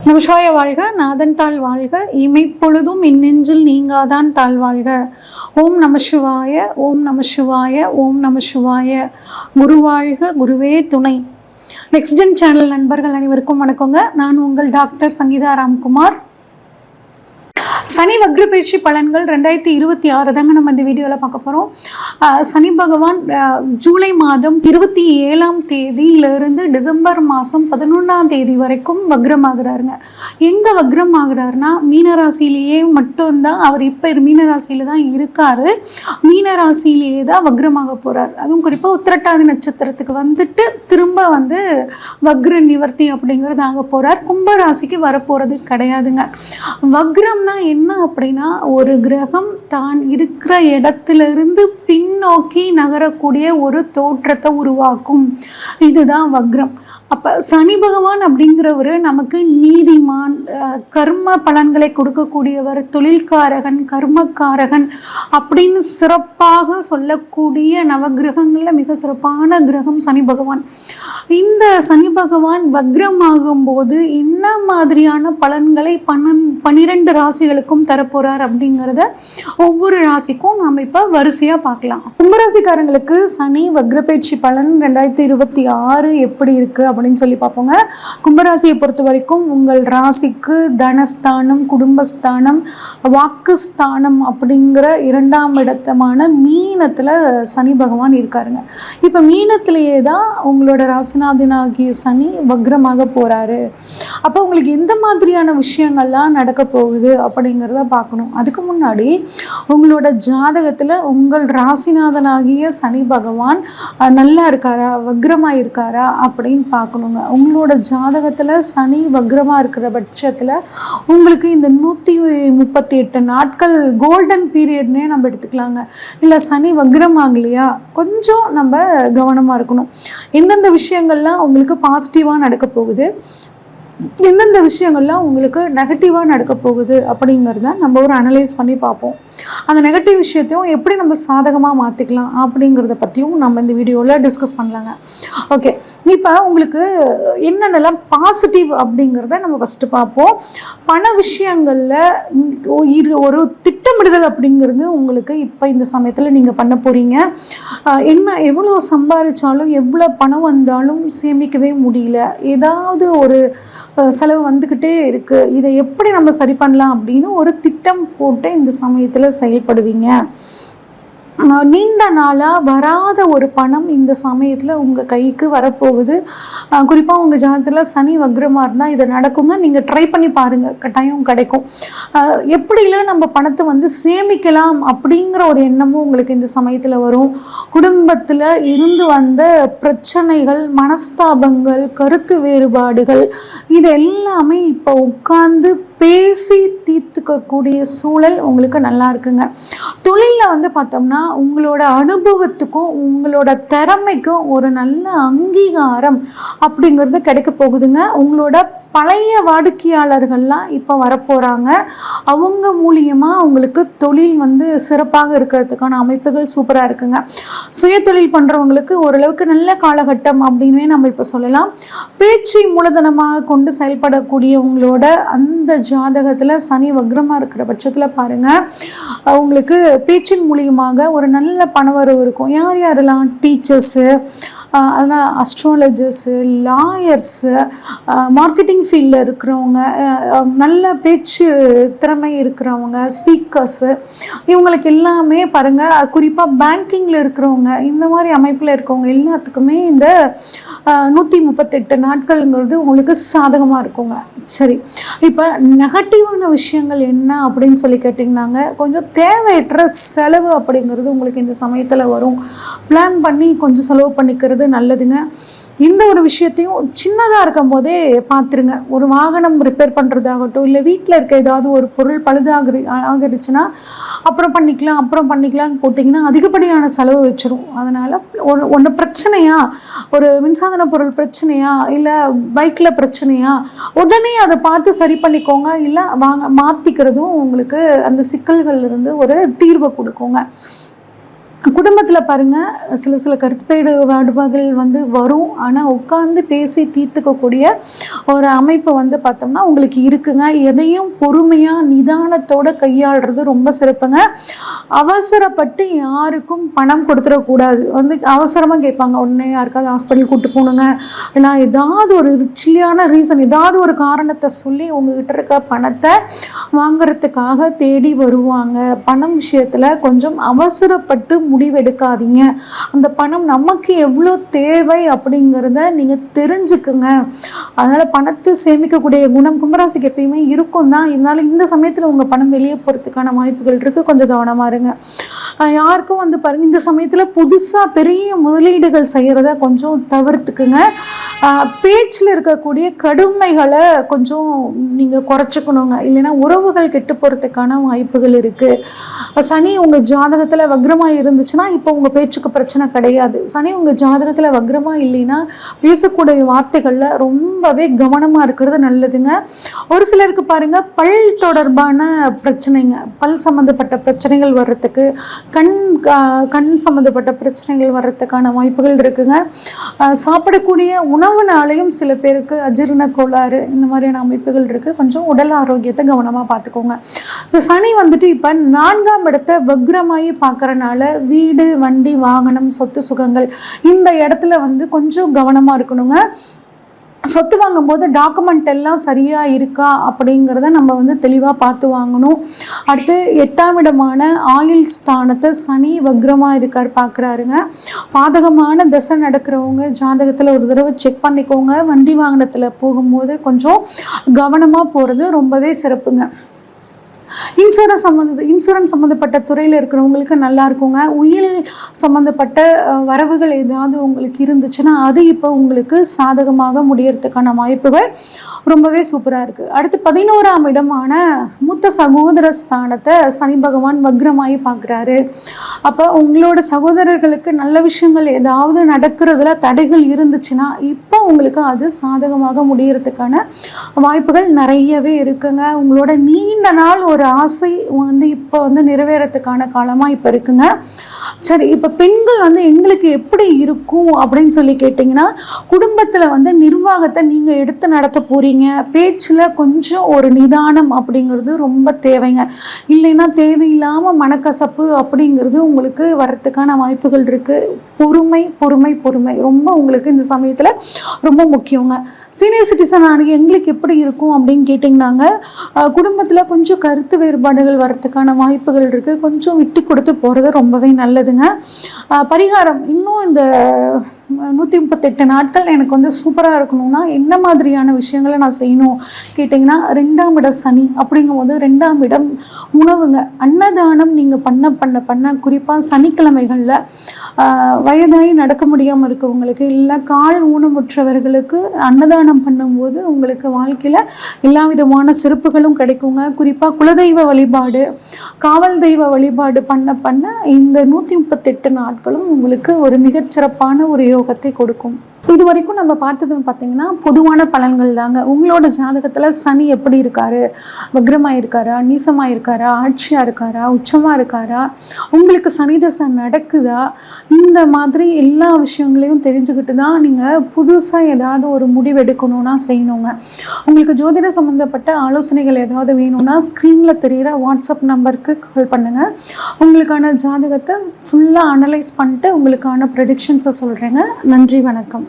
நமசிவாய வாழ்க, நாதன் தாழ் வாழ்க, இமைப்பொழுதும் இன்னெஞ்சில் நீங்காதான் தாழ் வாழ்க. ஓம் நமசிவாய, ஓம் நமசிவாய, ஓம் நமசிவாய. குருவாழ்க, குருவே துணை. நெக்ஸ்ட் ஜென் சேனல் நண்பர்கள் அனைவருக்கும் வணக்கங்க. நான் உங்கள் டாக்டர் சங்கீதா ராம்குமார். சனி வக்ர பயிற்சி பலன்கள் 2026 தாங்க நம்ம இந்த வீடியோவில் பார்க்க போகிறோம். சனி பகவான் ஜூலை மாதம் 27ஆம் தேதியிலிருந்து டிசம்பர் மாதம் 11ஆம் தேதி வரைக்கும் வக்ரமாகிறாருங்க. எங்கே வக்ரம் ஆகிறாருன்னா மீனராசிலேயே மட்டும்தான். அவர் இப்போ மீனராசியில் தான் இருக்கார். மீனராசிலேயே தான் வக்ரமாக போகிறார். அதுவும் குறிப்பாக உத்திரட்டாதி நட்சத்திரத்துக்கு வந்துட்டு திரும்ப வக்ர நிவர்த்தி அப்படிங்கிறது ஆக போகிறார். கும்பராசிக்கு வரப்போகிறது கிடையாதுங்க. வக்ரம்னா என்ன அப்படின்னா, ஒரு கிரகம் தான் இருக்கிற இடத்திலிருந்து பின்னோக்கி நகரக்கூடிய ஒரு தோற்றத்தை உருவாக்கும். இதுதான் வக்ரம். அப்போ சனி பகவான் அப்படிங்கிறவர் நமக்கு நீதிமான், கர்ம பலன்களை கொடுக்கக்கூடியவர், தொழில்காரகன், கர்மக்காரகன் அப்படின்னு சிறப்பாக சொல்லக்கூடிய நவகிரகங்களில் மிக சிறப்பான கிரகம் சனி பகவான். இந்த சனி பகவான் வக்ரமாகும் போது என்ன மாதிரியான பலன்களை 12 ராசிகளுக்கும் தரப்போறார் அப்படிங்கிறத ஒவ்வொரு ராசிக்கும் நாம் இப்போ வரிசையாக பார்க்கலாம். கும்பராசிக்காரங்களுக்கு சனி வக்ரப்பயிற்சி பலன் 2026 எப்படி இருக்கு அப்படின்னு சொல்லி பார்ப்போங்க. கும்பராசியை பொறுத்த வரைக்கும் உங்கள் ராசிக்கு தனஸ்தானம், குடும்பஸ்தானம், வாக்குஸ்தானம் அப்படிங்கிற 2ஆம் இடத்தமான மீனத்தில் சனி பகவான் இருக்காருங்க. இப்போ மீனத்திலேயே தான் உங்களோட ராசிநாதனாகிய சனி வக்ரமாக போறாரு. அப்போ உங்களுக்கு எந்த மாதிரியான விஷயங்கள்லாம் நடக்க போகுது அப்படிங்கிறத பார்க்கணும். அதுக்கு முன்னாடி உங்களோட ஜாதகத்தில் உங்கள் ராசிநாதனாகிய சனி பகவான் நல்லா இருக்காரா, வக்ரமாக இருக்காரா அப்படின்னு பார்க்கணுங்க. உங்களோட ஜாதகத்தில் சனி வக்ரமாக இருக்கிற பட்சத்தில் உங்களுக்கு இந்த 138 நாட்கள் கோல்டன் பீரியட்னே நம்ம எடுத்துக்கலாங்க. இல்லை சனி வக்ரம் ஆகலையா, கொஞ்சம் நம்ம கவனமாக இருக்கணும். எந்தெந்த விஷயங்கள்லாம் உங்களுக்கு பாசிட்டிவாக நடக்க போகுது, எந்தெந்த விஷயங்கள்லாம் உங்களுக்கு நெகட்டிவாக நடக்க போகுது அப்படிங்கிறத நம்ம ஒரு அனலைஸ் பண்ணி பார்ப்போம். அந்த நெகட்டிவ் விஷயத்தையும் எப்படி நம்ம சாதகமாக மாற்றிக்கலாம் அப்படிங்கிறத பற்றியும் நம்ம இந்த வீடியோவில் டிஸ்கஸ் பண்ணலாங்க. ஓகே, இப்போ உங்களுக்கு என்னென்னலாம் பாசிட்டிவ் அப்படிங்கிறத நம்ம ஃபஸ்ட்டு பார்ப்போம். பண விஷயங்களில் ஒரு திட்டமிடுதல் அப்படிங்கிறது உங்களுக்கு இப்போ இந்த சமயத்தில் நீங்கள் பண்ண போகிறீங்க. எவ்வளோ சம்பாதிச்சாலும் எவ்வளோ பணம் வந்தாலும் சேமிக்கவே முடியல, ஏதாவது ஒரு செலவு வந்துக்கிட்டே இருக்குது, இதை எப்படி நம்ம சரி பண்ணலாம் அப்படின்னு ஒரு திட்டம் போட்டு இந்த சமயத்தில் செயல்படுவீங்க. நீண்ட நாளாக வராத ஒரு பணம் இந்த சமயத்தில் உங்கள் கைக்கு வரப்போகுது. குறிப்பாக உங்கள் ஜாதகத்தில் சனி வக்ரமாக இருந்தால் இதை நடக்குங்க. நீங்கள் ட்ரை பண்ணி பாருங்கள், கட்டாயம் கிடைக்கும். எப்படிலாம் நம்ம பணத்தை சேமிக்கலாம் அப்படிங்கிற ஒரு எண்ணமும் உங்களுக்கு இந்த சமயத்தில் வரும். குடும்பத்தில் இருந்து வந்த பிரச்சனைகள், மனஸ்தாபங்கள், கருத்து வேறுபாடுகள் இது எல்லாமே இப்போ உட்கார்ந்து பேசி தீர்த்துக்கக்கூடிய சூழல் உங்களுக்கு நல்லா இருக்குங்க. தொழிலில் பார்த்தோம்னா உங்களோட அனுபவத்துக்கும் உங்களோட திறமைக்கும் ஒரு நல்ல அங்கீகாரம் அப்படிங்கிறது கிடைக்க போகுதுங்க. உங்களோட பழைய வாடிக்கையாளர்கள்லாம் இப்போ வரப்போகிறாங்க. அவங்க மூலியமாக உங்களுக்கு தொழில் சிறப்பாக இருக்கிறதுக்கான அமைப்புகள் சூப்பராக இருக்குங்க. சுய தொழில் பண்ணுறவங்களுக்கு ஓரளவுக்கு நல்ல காலகட்டம் அப்படின்னே நம்ம இப்போ சொல்லலாம். பேச்சு மூலதனமாக கொண்டு செயல்படக்கூடிய உங்களோட அந்த ஜாதகத்தில் சனி வக்ரமாக இருக்கிற பட்சத்தில் பாருங்கள், உங்களுக்கு பேச்சின் மூலியமாக ஒரு நல்ல பணவரவு இருக்கும். யார் யாரெல்லாம் டீச்சர்ஸு, அதெல்லாம் அஸ்ட்ராலஜர்ஸு, லாயர்ஸு, மார்க்கெட்டிங் ஃபீல்டில் இருக்கிறவங்க, நல்ல பேச்சு திறமை இருக்கிறவங்க, ஸ்பீக்கர்ஸு, இவங்களுக்கு எல்லாமே பாருங்கள், குறிப்பாக பேங்கிங்கில் இருக்கிறவங்க, இந்த மாதிரி அமைப்பில் இருக்கவங்க எல்லாத்துக்குமே இந்த 138 நாட்கள்ங்கிறது உங்களுக்கு சாதகமாக இருக்குங்க. சரி, இப்போ நெகட்டிவான விஷயங்கள் என்ன அப்படின்னு சொல்லி கேட்டிங்கன்னாங்க, கொஞ்சம் தேவையற்ற செலவு அப்படிங்கிறது உங்களுக்கு இந்த சமயத்தில் வரும். பிளான் பண்ணி கொஞ்சம் செலவு பண்ணிக்கிறது நல்லதுங்க. இந்த ஒரு விஷயத்தையும் சின்னதாக இருக்கும் போதே பார்த்துருங்க. ஒரு வாகனம் ரிப்பேர் பண்ணுறதாகட்டும், இல்லை வீட்டில் இருக்க ஏதாவது ஒரு பொருள் ஆகிருச்சுன்னா அப்புறம் பண்ணிக்கலாம்னு போட்டிங்கன்னா அதிகப்படியான செலவு வச்சிடும். அதனால் ஒன்று பிரச்சனையா, ஒரு மின்சாதன பொருள் பிரச்சனையா, இல்லை பைக்கில் பிரச்சனையா, உடனே அதை பார்த்து சரி பண்ணிக்கோங்க. இல்லை மாற்றிக்கிறதும் உங்களுக்கு அந்த சிக்கல்கள்லேருந்து ஒரு தீர்வை கொடுக்குங்க. குடும்பத்தில் பாருங்கள் சில கருத்துவேறுபாடுகள் வந்து வரும். ஆனால் உட்காந்து பேசி தீர்த்துக்கக்கூடிய ஒரு அமைப்பு வந்து பார்த்தோம்னா உங்களுக்கு இருக்குங்க. எதையும் பொறுமையாக நிதானத்தோடு கையாளுறது ரொம்ப சிறப்புங்க. அவசரப்பட்டு யாருக்கும் பணம் கொடுத்துடக்கூடாது. வந்து அவசரமாக கேட்பாங்க, உடனே யாருக்காவது ஹாஸ்பிட்டல் கூப்பிட்டு போகணுங்க, இல்லை ஏதாவது ஒரு சில்லியான ரீசன், ஏதாவது ஒரு காரணத்தை சொல்லி உங்ககிட்ட இருக்க பணத்தை வாங்கிறதுக்காக தேடி வருவாங்க. பணம் விஷயத்தில் கொஞ்சம் அவசரப்பட்டு முடிவெடுக்காதீங்க. அந்த பணம் நமக்கு எவ்வளோ தேவை அப்படிங்கிறத நீங்கள் தெரிஞ்சுக்குங்க. அதனால் பணத்தை சேமிக்கக்கூடிய குணம் கும்பராசிக்கு எப்பயுமே இருக்கும் தான். இருந்தாலும் இந்த சமயத்தில் உங்கள் பணம் வெளியே போகிறதுக்கான வாய்ப்புகள் இருக்குது. கொஞ்சம் கவனமாக இருங்க. யாருக்கும் வந்து பாருங்கள், இந்த சமயத்தில் புதுசாக பெரிய முதலீடுகள் செய்கிறத கொஞ்சம் தவிர்த்துக்குங்க. பேச்சில் இருக்கக்கூடிய கடுமைகளை கொஞ்சம் நீங்கள் குறைச்சிக்கணுங்க. இல்லைன்னா உறவுகள் கெட்டு போகிறதுக்கான வாய்ப்புகள் இருக்குது. சனி உங்கள் ஜாதகத்தில் வக்ரமாக இருந்துச்சுன்னா இப்போ உங்கள் பேச்சுக்கு பிரச்சனை கிடையாது. சனி உங்கள் ஜாதகத்தில் வக்ரமாக இல்லைன்னா பேசக்கூடிய வார்த்தைகளில் ரொம்பவே கவனமாக இருக்கிறது நல்லதுங்க. ஒரு சிலருக்கு பாருங்கள் பல் தொடர்பான பிரச்சனைங்க, பல் சம்மந்தப்பட்ட பிரச்சனைகள் வர்றதுக்கு, கண் சம்மந்தப்பட்ட பிரச்சனைகள் வர்றதுக்கான வாய்ப்புகள் இருக்குங்க. சாப்பிடக்கூடிய உணவுனாலையும் சில பேருக்கு அஜீரண கோளாறு இந்த மாதிரியான அமைப்புகள் இருக்குது. கொஞ்சம் உடல் ஆரோக்கியத்தை கவனமாக பார்த்துக்கோங்க. ஸோ சனி வந்துட்டு இப்போ 4ஆம் இடத்தை வக்ரமாகி பார்க்குறனால வீடு, வண்டி, வாகனம், சொத்து சுகங்கள் இந்த இடத்துல வந்து கொஞ்சம் கவனமாக இருக்கணுங்க. சொத்து வாங்கும்போது டாக்குமெண்ட் எல்லாம் சரியாக இருக்கா அப்படிங்கிறத நம்ம வந்து தெளிவாக பார்த்து வாங்கணும். அடுத்து 8ஆம் இடமான ஆயுள் ஸ்தானத்தை சனி வக்ரமாக இருக்கார் பார்க்குறாருங்க. பாதகமான தசை நடக்கிறவங்க ஜாதகத்தில் ஒரு தடவை செக் பண்ணிக்கோங்க. வண்டி வாகனத்தில் போகும்போது கொஞ்சம் கவனமாக போகிறது ரொம்பவே சிறப்புங்க. இன்சூரன்ஸ் சம்மந்தப்பட்ட துறையில் இருக்கிறவங்களுக்கு நல்லா இருக்குங்க. உயில் சம்மந்தப்பட்ட வரவுகள் ஏதாவது உங்களுக்கு இருந்துச்சுன்னா அது இப்போ உங்களுக்கு சாதகமாக முடியறதுக்கான வாய்ப்புகள் ரொம்பவே சூப்பராக இருக்குது. அடுத்து 11ஆம் இடமான மூத்த சகோதர ஸ்தானத்தை சனி பகவான் வக்ரமாகி பார்க்குறாரு. அப்போ உங்களோட சகோதரர்களுக்கு நல்ல விஷயங்கள் ஏதாவது நடக்கிறதுல தடைகள் இருந்துச்சுன்னா இப்போ உங்களுக்கு அது சாதகமாக முடியறதுக்கான வாய்ப்புகள் நிறையவே இருக்குங்க. உங்களோட நீண்ட நாள் ஒரு ஆசை வந்து இப்போ வந்து நிறைவேறத்துக்கான காலமாக இப்போ இருக்குங்க. சரி, இப்போ பெண்கள் வந்து எங்களுக்கு எப்படி இருக்கும் அப்படின்னு சொல்லி கேட்டிங்கன்னா, குடும்பத்தில் வந்து நிர்வாகத்தை நீங்கள் எடுத்து நடத்த போகிறீங்க. பேச்சில் கொஞ்சம் ஒரு நிதானம் அப்படிங்கிறது ரொம்ப தேவைங்க. இல்லைன்னா தேவையில்லாமல் மனக்கசப்பு அப்படிங்கிறது உங்களுக்கு வரத்துக்கான வாய்ப்புகள் இருக்குது. பொறுமை பொறுமை பொறுமை ரொம்ப உங்களுக்கு இந்த சமயத்தில் ரொம்ப முக்கியங்க. சீனியர் சிட்டிசன் ஆனது எங்களுக்கு எப்படி இருக்கும் அப்படின்னு கேட்டிங்கன்னாங்க, குடும்பத்தில் கொஞ்சம் கருத்து வேறுபாடுகள் வரத்துக்கான வாய்ப்புகள் இருக்குது. கொஞ்சம் விட்டு கொடுத்து போகிறது ரொம்பவே நல்லதுங்க. பரிகாரம் இன்னும் இந்த 138 நாட்கள் எனக்கு வந்து சூப்பராக இருக்கணும்னா என்ன மாதிரியான விஷயங்களை நான் செய்யணும் கேட்டிங்கன்னா, 2ஆம் இடம் சனி அப்படிங்கும்போது 2ஆம் இடம் உணவுங்க. அன்னதானம் நீங்கள் பண்ண குறிப்பாக சனிக்கிழமைகளில் வயதாகி நடக்க முடியாமல் இருக்கவங்களுக்கு, இல்லை கால் ஊனமுற்றவர்களுக்கு அன்னதானம் பண்ணும்போது உங்களுக்கு வாழ்க்கையில் எல்லா விதமான சிறப்புகளும் கிடைக்குங்க. குறிப்பாக குலதெய்வ வழிபாடு, காவல் தெய்வ வழிபாடு பண்ண இந்த 138 நாட்களும் உங்களுக்கு ஒரு மிகச்சிறப்பான ஒரு யோகத்தை கொடுக்கும். இது வரைக்கும் நம்ம பார்த்ததுன்னு பார்த்தீங்கன்னா பொதுவான பலன்கள் தாங்க. உங்களோட ஜாதகத்தில் சனி எப்படி இருக்காரு, வக்ரமாக இருக்காரா, நீசமாக இருக்காரா, ஆட்சியாக இருக்காரா, உச்சமாக இருக்காரா, உங்களுக்கு சனி தசை நடக்குதா, இந்த மாதிரி எல்லா விஷயங்களையும் தெரிஞ்சுக்கிட்டு தான் நீங்கள் புதுசாக ஏதாவது ஒரு முடிவு எடுக்கணும்னா செய்யணுங்க. உங்களுக்கு ஜோதிட சம்மந்தப்பட்ட ஆலோசனைகள் ஏதாவது வேணும்னா ஸ்க்ரீனில் தெரிகிற வாட்ஸ்அப் நம்பருக்கு கால் பண்ணுங்கள். உங்களுக்கான ஜாதகத்தை ஃபுல்லாக அனலைஸ் பண்ணிட்டு உங்களுக்கான ப்ரெடிக்ஷன்ஸை சொல்கிறேங்க. நன்றி, வணக்கம்.